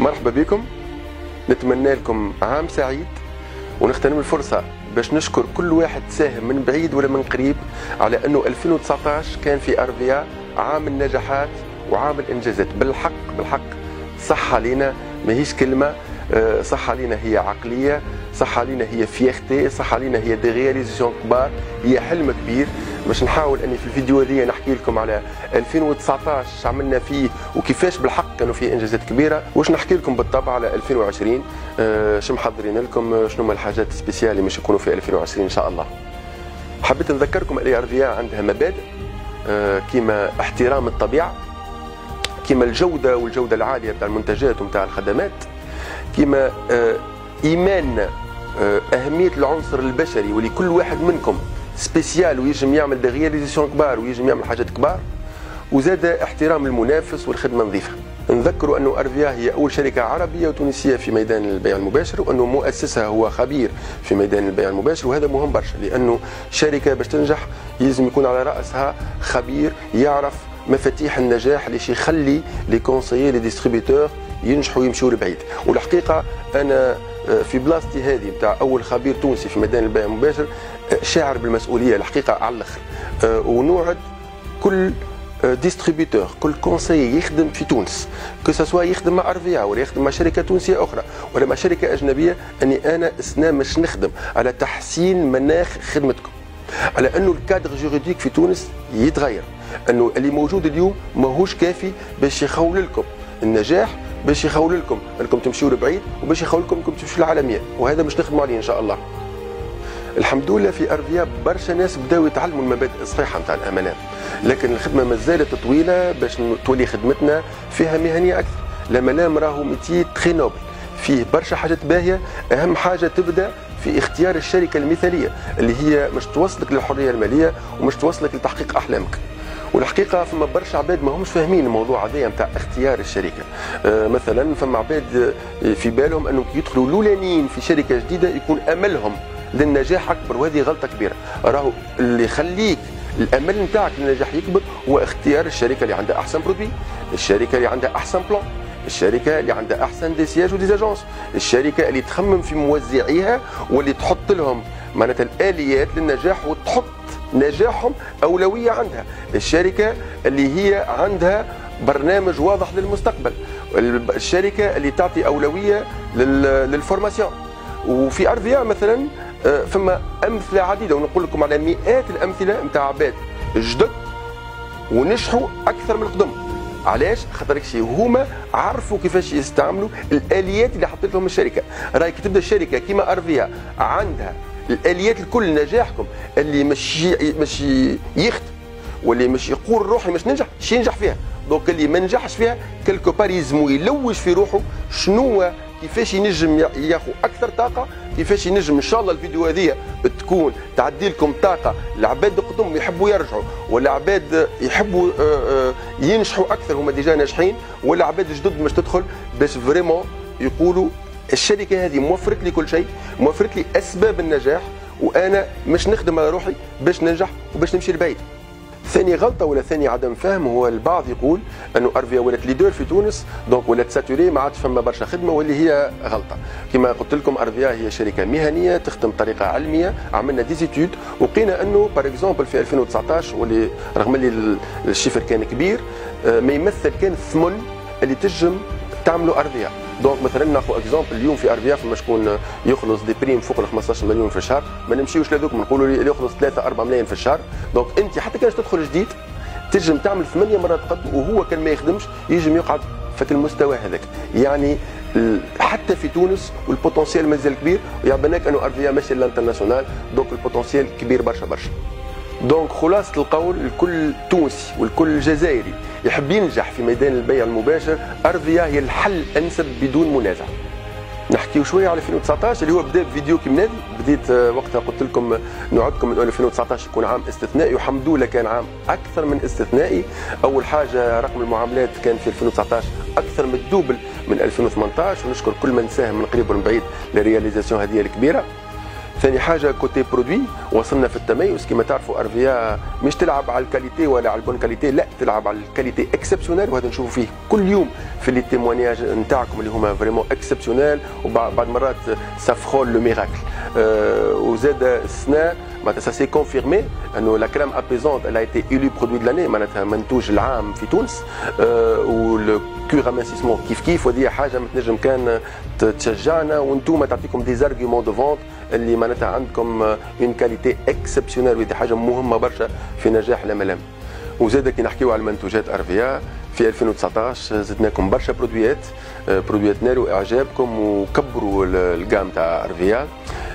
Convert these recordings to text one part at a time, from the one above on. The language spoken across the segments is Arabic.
مرحبا بكم، نتمنى لكم عام سعيد، ونغتنم الفرصة باش نشكر كل واحد ساهم من بعيد ولا من قريب على أنه 2019 كان في أرفيا عام النجاحات وعام الإنجازات. بالحق صح علينا، ماهيش كلمة، صح علينا هي عقلية، صح علينا هي فيختي، صح علينا هي دي رياليزاسيون كبار، هي حلم كبير. باش نحاول اني في الفيديو هذه نحكي لكم على 2019 عملنا فيه وكيفاش بالحق كانوا فيه انجازات كبيره، واش نحكي لكم بالطبع على 2020 شو محضرين لكم، شنو هما الحاجات السبيسيال اللي مش يكونوا في 2020 ان شاء الله. حبيت نذكركم ان ارفيا عندها مبادئ كيما احترام الطبيعه، كيما الجوده والجوده العاليه بتاع المنتجات وبتاع الخدمات، كيما ايماننا اهميه العنصر البشري واللي كل واحد منكم سبيسيال ويجم يعمل دي رياليزاسيون كبار ويجم يعمل حاجات كبار، وزاد احترام المنافس والخدمه نظيفه. نذكروا انه ارفيا هي اول شركه عربيه وتونسيه في ميدان البيع المباشر، وانه مؤسسها هو خبير في ميدان البيع المباشر، وهذا مهم برشا لانه شركه باش تنجح لازم يكون على راسها خبير يعرف مفاتيح النجاح اللي يخلي لي كونسيي لي ديستريبيتور ينجحوا ويمشوا لبعيد. والحقيقه انا في بلاصتي هذه بتاع اول خبير تونسي في ميدان البيع المباشر شاعر بالمسؤوليه الحقيقه على الاخر، ونوعد كل ديستريبيتور كل كونسيي يخدم في تونس كسوا يخدم مع ارفيا ولا يخدم مع شركه تونسيه اخرى ولا مع شركه اجنبيه، اني انا مش نخدم على تحسين مناخ خدمتكم، على انه الكادر جوريديك في تونس يتغير، انه اللي موجود اليوم ماهوش كافي باش يخول لكم النجاح، باش يخول لكم انكم تمشيوا لبعيد، وباش يخول لكم انكم تمشيوا للعالميه، وهذا باش نخدموا عليه ان شاء الله. الحمد لله في ارفيا برشا ناس بداوا يتعلموا المبادئ الصحيحه نتاع الامانه، لكن الخدمه مازالت طويله باش تولي خدمتنا فيها مهنيه اكثر. لما راهو ميتي تري نوبل، فيه برشا حاجات باهيه، اهم حاجه تبدا في اختيار الشركه المثاليه اللي هي مش توصلك للحريه الماليه ومش توصلك لتحقيق احلامك. والحقيقه فما برشا عباد ما همش فاهمين الموضوع هذايا نتاع اختيار الشركه. مثلا فما عباد في بالهم انه كي يدخلوا الاولانيين في شركه جديده يكون املهم للنجاح اكبر، وهذه غلطه كبيره. راهو اللي يخليك الامل نتاعك للنجاح يكبر هو اختيار الشركه اللي عندها احسن برودوي، الشركه اللي عندها احسن بلان، الشركه اللي عندها احسن دي سياج ودي زاجونس، الشركه اللي تخمم في موزعيها واللي تحط لهم معناتها الاليات للنجاح وتحط نجاحهم اولويه عندها، الشركه اللي هي عندها برنامج واضح للمستقبل، الشركه اللي تعطي اولويه للفورماسيون. وفي ارفيا مثلا فما امثله عديده، ونقول لكم على مئات الامثله نتاع عباد جدد ونجحوا اكثر من القدم. علاش؟ خاطر هما عرفوا كيفاش يستعملوا الاليات اللي حطيت لهم الشركه. راهي كي تبدا الشركه كيما ارفيا عندها الاليات الكل نجاحكم، اللي مش يخدم واللي مش يقول روحي مش ننجح شي ينجح فيها، دونك اللي ما نجحش فيها كلكو بار يلزمو يلوج في روحه شنو كيفاش ينجم ياخذ اكثر طاقه، كيفاش ينجم ان شاء الله الفيديو هذه تكون تعدي لكم طاقه لعباد قدم يحبوا يرجعوا، ولا عباد يحبوا ينجحوا اكثر هما ديجا ناجحين، ولا عباد جدد باش تدخل باش فريمون يقولوا الشركه هذه موفرت لي كل شيء، موفرت لي اسباب النجاح، وانا مش نخدم على روحي باش ننجح وباش نمشي لبعيد. ثاني غلطه ولا ثاني عدم فهم هو البعض يقول انه ارفيا ولات ليدر في تونس دونك ولات ساتوري ما عادش فما برشا خدمه، واللي هي غلطه. كما قلت لكم ارفيا هي شركه مهنيه تخدم بطريقه علميه، عملنا ديزيتود وقينا انه باغ اكزومبل في 2019 واللي رغم اللي الشيفر كان كبير ما يمثل كان الثمن اللي تجم تعملوا ارفيا. دونك مثلا ناخذ اكزومبل اليوم في ارفيا فما شكون يخلص دي بريم فوق ال 15 مليون في الشهر، ما نمشيوش لهذوك نقولوا اللي يخلص 3 4 ملايين في الشهر. دونك انت حتى كان تدخل جديد تنجم تعمل 8 مرات قد، وهو كان ما يخدمش ينجم يقعد في المستوى هذاك. يعني حتى في تونس والبوتنسيال مازال كبير، ويا بالك انه ارفيا ماشي للانترناسيونال، دونك البوتنسيال كبير برشا برشا. دونك خلاصة القول الكل تونسي والكل جزائري يحب ينجح في ميدان البيع المباشر، ارفيا هي الحل الانسب بدون منازع. نحكيو شويه على 2019 اللي هو بدا بفيديو كيما هذا، بديت وقتها قلت لكم نوعدكم انه 2019 يكون عام استثنائي، والحمد لله كان عام اكثر من استثنائي. اول حاجه رقم المعاملات كان في 2019 اكثر من الدوبل من 2018، ونشكر كل من ساهم من قريب ومن بعيد للرياليزاسيون هذه الكبيره. ثاني حاجه كوتي برودوي وصلنا في التميز. كما تعرفوا ارفيا مش تلعب على الكاليتي ولا على البون كاليتي، لا تلعب على الكاليتي اكسبسيونيل، وهذا نشوفوا فيه كل يوم في لي تيموانياج نتاعكم اللي هما فريمون اكسبسيونيل، وبعض مرات سافخول لو ميراكل. وزاد السنه معناتها سا سي كونفيرمي انه لا كريم ابيزونت الا ايتي ايلو برودوي دو لاني، معناتها منتوج العام في تونس. والكور امانسيسمون كيف كيف، وهذه حاجه تنجم كان تشجعنا وانتم تعطيكم دي زارغيومون دو فونت اللي معناتها عندكم اون كاليتي اكسبسيونيل، وهذه حاجه مهمه برشا في نجاح الMLM. وزاد كي نحكيو على المنتوجات ارفيا في 2019 زدناكم برشا برودويات نالوا اعجابكم وكبروا الجام تاع ارفيا.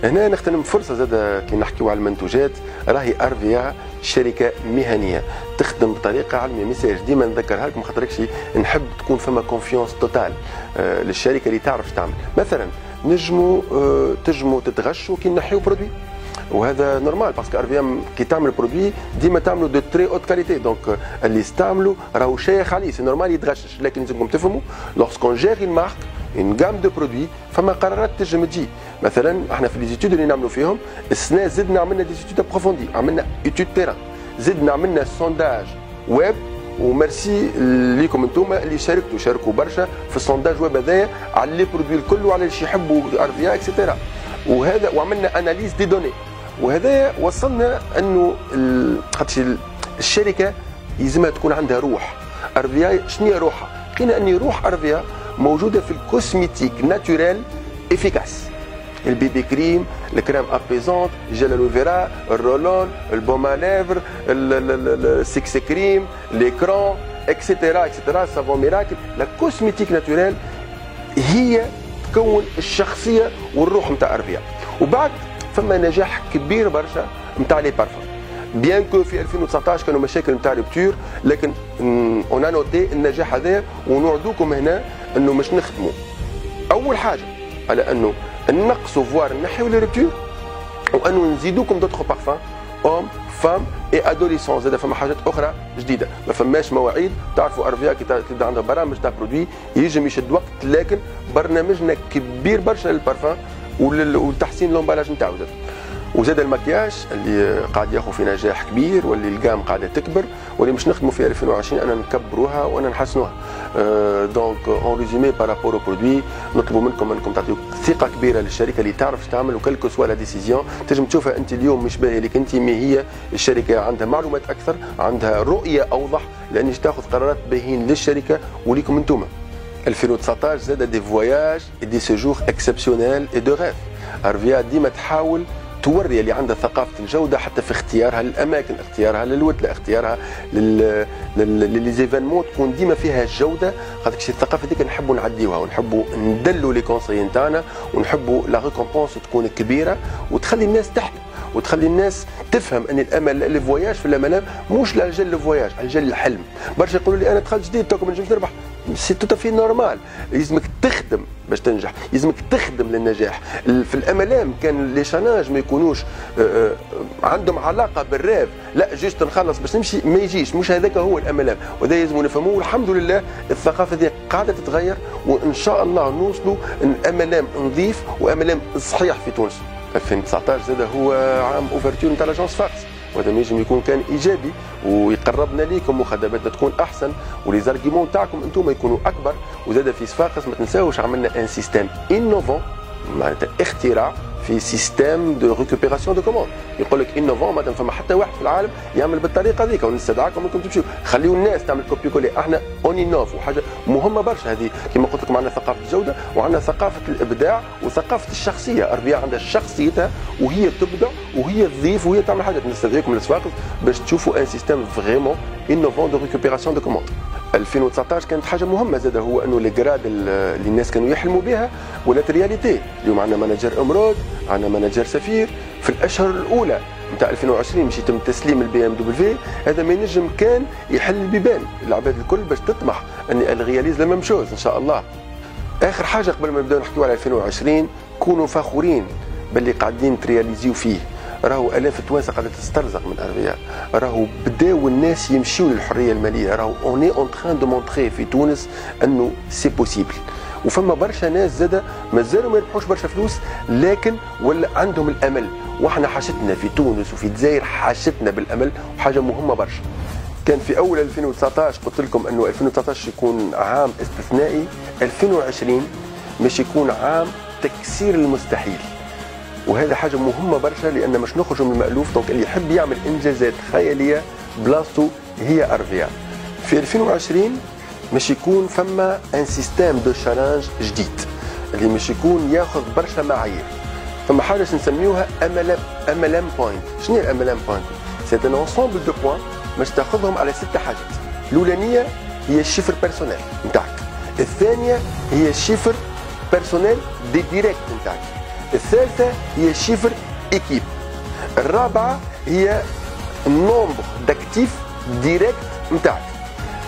هنا نغتنم فرصه زاد كي نحكيو على المنتوجات، راهي ارفيا شركه مهنيه تخدم بطريقه علميه. ميساج ديما نذكرها لكم خاطرك نحب تكون فما كونفيونس توتال للشركه اللي تعرف تعمل. مثلا تنجموا تتغشوا كي نحيو برودوي، وهذا نورمال باسكو ارفيا كي تعمل برودوي ديما تعملوا دو تري اوت كاليتي، دونك اللي يستعملوا راهو شيخ عليه، سي نورمال يتغشش. لكن لازمكم تفهموا لورسكون جيري المارك اون غام دو برودوي فما قرارات تنجم تجي. مثلا احنا في لي زيتود اللي نعملوا فيهم السنه زدنا عملنا دي زيتود ابروفوندي، عملنا ايتود تيران، زدنا عملنا سونداج ويب. وميرسي ليكم انتم اللي شاركوا برشا في السونداج ويب هذايا على لي برودوي الكل وعلى اللي يحبوا ارفيا اكسيتيرا. وهذا وعملنا اناليز دي دوني، وهذا وصلنا انه خاطر الشركه يلزمها تكون عندها روح. ارفيا شنو هي روحها؟ لقينا ان روح ارفيا موجوده في الكوسميتيك ناتوريل افيكاس، البيبي كريم، الكريم ابيزونت، جل الوفيرا، الرولون، البوم ليفر، السكس كريم، ليكرون، اكسيتيرا اكسيتيرا، سافون ميراكل. لا كوسميتيك ناتوريل هي تكون الشخصيه والروح نتاع ارفيا. وبعد فما نجاح كبير برشا نتاع لي بارفان، بيان كو في 2019 كانوا مشاكل نتاع ريبتور، لكن اون نوتي النجاح هذا. ونوعدوكم هنا انه مش نخدموا اول حاجه على انه نقصوا فوار نحيو لي ريبتور، وانه نزيدوكم دوطخ بارفان اوم فام اي ادوليسون. زاد فما حاجات اخرى جديده، ما فماش مواعيد. تعرفوا ارفيا كي تبدا عندها برامج تاع برودوي يجم يشد وقت، لكن برنامجنا كبير برشا للبارفان والتحسين لومبالاج نتاعو. وزاد المكياج اللي قاعد ياخذ في نجاح كبير، واللي الجام قاعده تكبر، واللي مش نخدموا في 2020 انا نكبروها وانا نحسنوها. دونك اون ريزومي بارابور او برودوي نطلبوا منكم انكم تعطيو ثقه كبيره للشركه اللي تعرف تعمل، وكلكو سوا لا ديسيزيون تنجم تشوفها انت اليوم مش باهيه لك انت، مي هي الشركه عندها معلومات اكثر، عندها رؤيه اوضح، لانش تاخذ قرارات باهين للشركه وليكم انتم. 2019 زاد دي فواياج دي سيجور اكسبسيونيل اي دو ريف. ارفيا ديما تحاول توري اللي عندها ثقافه الجوده حتى في اختيارها للاماكن، اختيارها للوتله، اختيارها لليزيفينمون تكون ديما فيها الجوده. خاطر الثقافه هذيك نحبوا نعديوها، ونحبوا ندلوا لي كونساي نتاعنا، ونحبوا لا ريكومبونس تكون كبيره وتخلي الناس تحلم، وتخلي الناس تفهم ان الامل الفواياج في الMLM مش لاجل الفواياج، لاجل الحلم. برشا يقولوا لي انا دخلت جديد توكم ما نجمش نربح، سي تو في نورمال. لازمك تخدم باش تنجح، لازمك تخدم للنجاح. في الMLM كان لي شاناج ما يكونوش عندهم علاقه بالريف، لا جوست نخلص باش نمشي ما يجيش، مش هذاك هو الMLM. وهذا لازم نفهموه، والحمد لله الثقافه دي قاعده تتغير، وان شاء الله نوصلوا ان MLM نظيف وMLM صحيح في تونس. 2019 زاد هو عام اوفرتور نتاع لاجونس فاكس، وهذا ينجم يكون كان ايجابي ويقربنا ليكم وخدماتنا تكون احسن ولي زارغيمون تاعكم انتم يكونوا اكبر. وزاد في صفاقس ما تنساوش عملنا ان سيستيم انوفون، معناتها اختراع في سيستيم دو ريكوبيراسيون دو كوموند. يقول لك انوفون ما فما حتى واحد في العالم يعمل بالطريقه هذيك، ونستدعاكم انكم تمشيو خليوا الناس تعمل كوبي كولي. احنا اون انوف، وحاجه مهمه برشا هذه كما قلت لكم. عندنا ثقافه الجوده وعندنا ثقافه الابداع وثقافه الشخصيه. اربيا عندها شخصيتها وهي تبدع وهي تضيف وهي تعمل حاجات. نستدعيكم لصفاقس باش تشوفوا ان سيستيم فريمون انوفون دو ريكوبيراسيون دو كوموند. 2019 كانت حاجه مهمه زاد، هو انه الجراد اللي الناس كانوا يحلموا بها ولات رياليتي. اليوم عندنا مانجر امرود، عندنا مانجر سفير. في الاشهر الاولى نتاع 2020 مش يتم تسليم BMW. هذا ما ينجم كان يحل البيبان العباد الكل باش تطمح ان الغياليز لما مشوز ان شاء الله. اخر حاجه قبل ما نبداو نحكيو على 2020، كونوا فخورين باللي قاعدين ترياليزيو فيه. راهو الاف التوانسه قاعده تسترزق من ارفيا، راهو بداو الناس يمشيو للحريه الماليه، راهو اوني اون تران دو مونطري في تونس انه سي بوسيبل. وفما برشا ناس زاده مازالوا ما يربحوش برشا فلوس، لكن ولا عندهم الامل. واحنا حاجتنا في تونس وفي الجزائر حاجتنا بالامل، وحاجه مهمه برشا. كان في اول 2019 قلت لكم انه 2019 يكون عام استثنائي، 2020 مش يكون عام تكسير المستحيل، وهذا حاجه مهمه برشا لان مش نخرجوا من المالوف. دونك اللي يحب يعمل انجازات خياليه بلاصتو هي ارفيا. في 2020 مش يكون فما ان سيستيم دو شالنج جديد اللي مش يكون ياخذ برشا معايير. فما حاجه نسميوها MLM بوينت. شنو هي الMLM بوينت؟ سي ان انسومبل دو بوين باش تاخذهم على 6 حاجات. الاولانيه هي الشيفر بيرسونيل نتاعك، الثانيه هي الشيفر بيرسونيل دي ديريكت نتاعك، الثالثه هي الشيفر ايكيب، الرابعه هي النومبر داكتيف ديريكت نتاعك،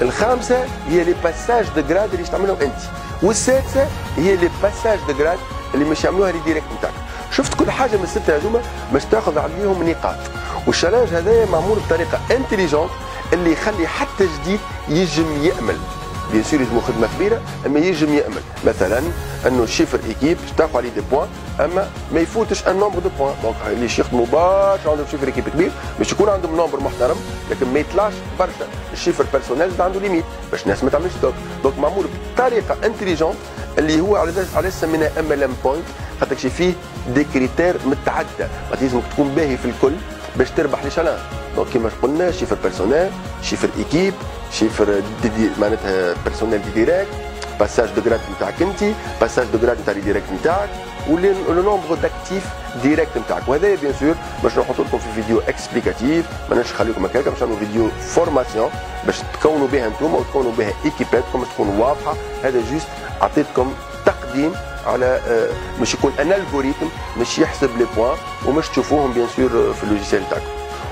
الخامسه هي لي باساج دو جراد اللي تعملهم انت، والسادسه هي لي باساج دو جراد اللي مش يعملوها لي ديريكت نتاعك. شفت كل حاجه من السته هذوما باش تاخذ عليهم نقاط، والشالنج هذايا معمول بطريقه انتليجونت اللي يخلي حتى جديد يجم يامل. بيان سور يلزمو خدمه كبيره اما يجم يامل. مثلا انه الشيفر ايكيب تاخذ عليه دي بوان اما ما يفوتش ان نومبر دو بوان. دونك اللي يخدموا برشا عندهم شيفر ايكيب كبير باش يكون عندهم نومبر محترم، لكن ما يطلعش برشا. الشيفر بيرسونيل عنده ليميت باش الناس ما تعملش دوك. دونك معمول بطريقه انتليجونت اللي هو على سميناه MLM بوينت، خاطر فيه دي كريتير متعدده، لازمك تكون باهي في الكل باش تربح لي شالنج. دونك كيما قلنا شيفر بيرسونيل، شيفر ايكيب، شيفر دي معناتها بيرسونيل دي ديريكت، باساج دو جراد نتاعك انت، باساج دو جراد نتاع لي ديريكت نتاعك، ولو نومبر داكتيف ديريكت نتاعك. وهذا بيان سور باش نحط لكم في فيديو اكسبليكاتيف، ماناش نخليكم هكاك، باش نعملوا فيديو فورماسيون باش تكونوا بها انتم وتكونوا بها ايكيباتكم باش تكون واضحه. هذا جوست عطيتكم تقديم على مش يكون ان الجوريثم مش يحسب لي بوان ومش تشوفوهم بيان سور في اللوجيسيال تاعكم.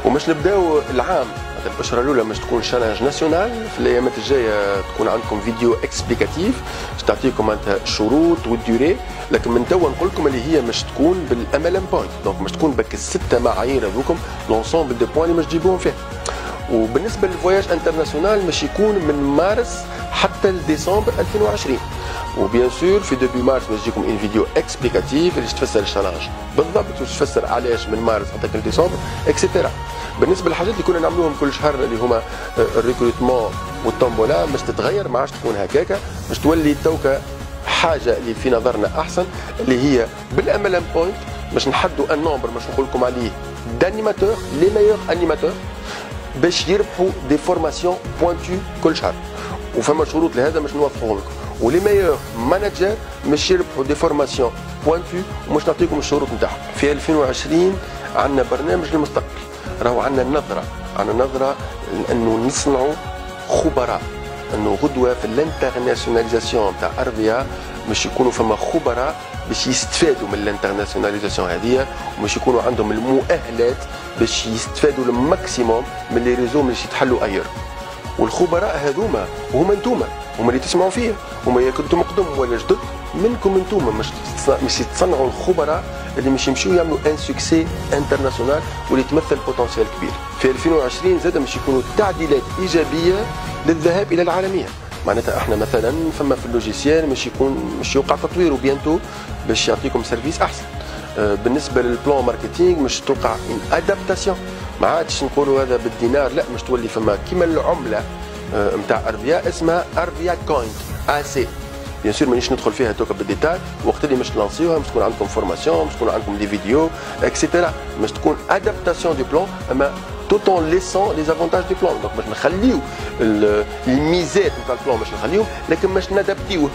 ومش نبداو العام الاشهر الاولى مش تكون شالنج ناسيونال. في الايامات الجايه تكون عندكم فيديو اكسبليكاتيف باش تعطيكم معناتها الشروط والديوري، لكن من توا نقول لكم اللي هي مش تكون بالMLM بوينت. دونك مش تكون بك السته معايير هذوكم لونسومبل دي بوان اللي مش تجيبوهم فيها. وبالنسبه للفواياج انترناسيونال مش يكون من مارس حتى لديسمبر 2020. وبيان سور في ديبي مارس باش تجيكم ان فيديو اكسبليكاتيف اللي تفسر الشالنج بالضبط وتفسر علاش من مارس حتى لديسمبر اكسيتيرا. بالنسبه للحاجات اللي كنا نعملوهم كل شهر اللي هما الريكروتمون والطombola باش تتغير، ما عادش تكون هكاكا، باش تولي توكا حاجه اللي في نظرنا احسن اللي هي بالMLM بوينت. باش نحدوا ان نومبر باش نقول لكم عليه دانيماتور لي ميور انيماتور باش يربحوا دي فورماسيون بوينتو كل شهر، وفما شروط لهذا باش نوضحوهم لكم. ولي ميور مانجر مش يربحوا دي فورماسيون بوينتو ومش نعطيكم الشروط نتاعهم. في 2020 عندنا برنامج للمستقبل، راهو عندنا نظره انه نصنعوا خبراء، انه غدوه في الانترناسيوناليزاسيون نتاع ارفيا باش يكونوا فما خبراء باش يستفادوا من الانترناسيوناليزاسيون هذه، ومش يكونوا عندهم المؤهلات باش يستفادوا الماكسيموم من لي ريزو باش يتحلوا اير. والخبراء هذوما وهما انتوما، هما اللي تسمعوا فيه، هما يا كنتم قدم ولا جدد منكم انتوما، مش يتصنعوا الخبراء اللي مش يمشيو يعملوا ان سوكسي انترناسيونال واللي تمثل بوتنسيال كبير. في 2020 زاد مش يكونوا تعديلات ايجابيه للذهاب الى العالميه. معناتها احنا مثلا فما في اللوجيسيال مش يوقع تطوير وبيانتو باش يعطيكم سيرفيس احسن. بالنسبه للبلان ماركتينغ مش توقع ان ادابتاسيون، ما عادش نقولوا هذا بالدينار، لا مش تولي فما كيما العمله نتاع ارفيا اسمها ارفيا كوين AC. بيان سور مانيش ندخل فيها توكا بالديتاي، وقت اللي مش تلانسيوها مش تكون عندكم فورماسيون، مش تكون عندكم دي فيديو اكسيتيرا، مش تكون ادابتاسيون دو بلان اما tout en laissant les avantages du plan. دونك باش نخليو الميزات نتاع البلان باش نخليهم، لكن باش نادابتيوه.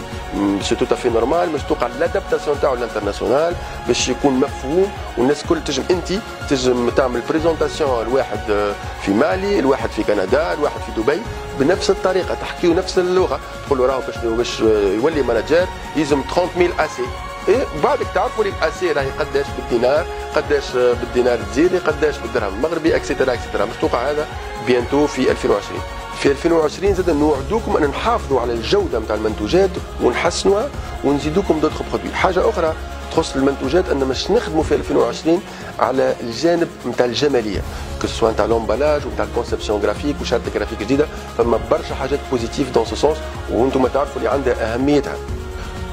سي تو افي نورمال باش توقع لادابتاسيون تاعو الانترناسيونال باش يكون مفهوم، والناس الكل تجم انت تجم تعمل بريزونطاسيون الواحد في مالي، الواحد في كندا، الواحد في دبي بنفس الطريقه، تحكيو نفس اللغه، تقول له راهو باش يولي مانجر يلزم 30,000 AC. إيه بعدك تعرفوا لي الاسي راهي قداش بالدينار، قداش بالدينار الجزيري، قداش بالدرهم المغربي اكسيتيرا اكسيتيرا. باش توقع هذا بيانتو في 2020. في 2020 زاد نوعدوكم ان نحافظوا على الجوده نتاع المنتوجات ونحسنوها ونزيدوكم دوطخ برودوي. حاجه اخرى تخص المنتوجات ان باش نخدموا في 2020 على الجانب نتاع الجماليه، كسوا نتاع لومبالاج ونتاع الكونسيبسيون جرافيك وشارت جرافيك جديده. فما برشا حاجات بوزيتيف دون سو سونس وانتم تعرفوا اللي عندها اهميتها.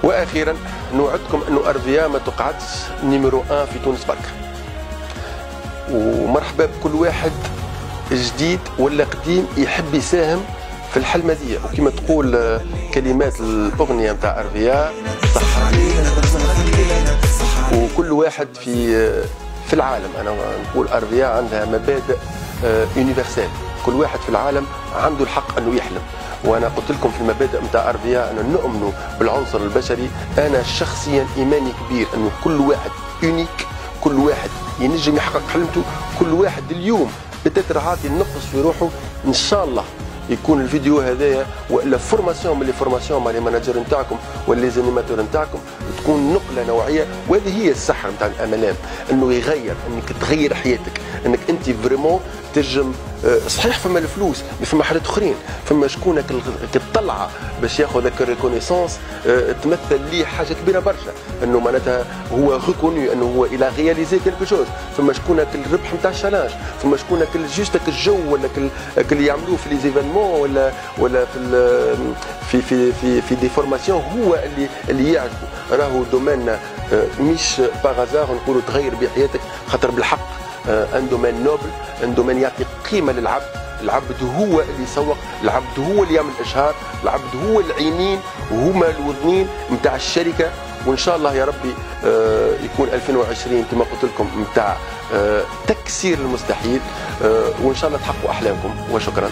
واخيرا نوعدكم انه ارفيا ما تقعدش نيميرو 1 في تونس برك، ومرحبا بكل واحد جديد ولا قديم يحب يساهم في الحلمه دي. وكما تقول كلمات الاغنيه نتاع ارفيا صح علينا وكل واحد في العالم. انا نقول ارفيا عندها مبادئ يونيفرسال، كل واحد في العالم عنده الحق انه يحلم. وانا قلت لكم في المبادئ نتاع ارفيا انه نؤمنوا بالعنصر البشري. انا شخصيا ايماني كبير انه كل واحد يونيك، كل واحد ينجم يحقق حلمته، كل واحد اليوم بتاتر عاطي النقص في روحه. ان شاء الله يكون الفيديو هذايا والا فورماسيون من لي فورماسيون مع لي ماناجر نتاعكم ولا لي زانيماتور نتاعكم تكون نقله نوعيه. وهذه هي السحر نتاع الاملام، انه يغير، انك تغير حياتك، انك انت فريمون تنجم. صحيح فما الفلوس فما حاجات اخرين، فما شكونك تطلع باش ياخذ هذاك الريكونيسونس تمثل ليه حاجه كبيره برشا، انه معناتها هو ريكوني انه هو الى رياليزي كيلكو شوز. فما شكونك الربح نتاع الشالانج، فما شكونك جوستك الجو ولا اللي يعملوه في لي زيفينمون ولا في في في في دي فورماسيون هو اللي يعجبه. راهو دومين مش باغازار نقولوا تغير بحياتك، خاطر بالحق ان دومين نوبل، ان دومين يعطي قيمه للعبد. العبد هو اللي يسوق، العبد هو اللي يعمل اشهار، العبد هو العينين وهما الوذنين نتاع الشركه. وان شاء الله يا ربي يكون 2020 كما قلت لكم نتاع تكسير المستحيل، وان شاء الله تحققوا احلامكم. وشكرا.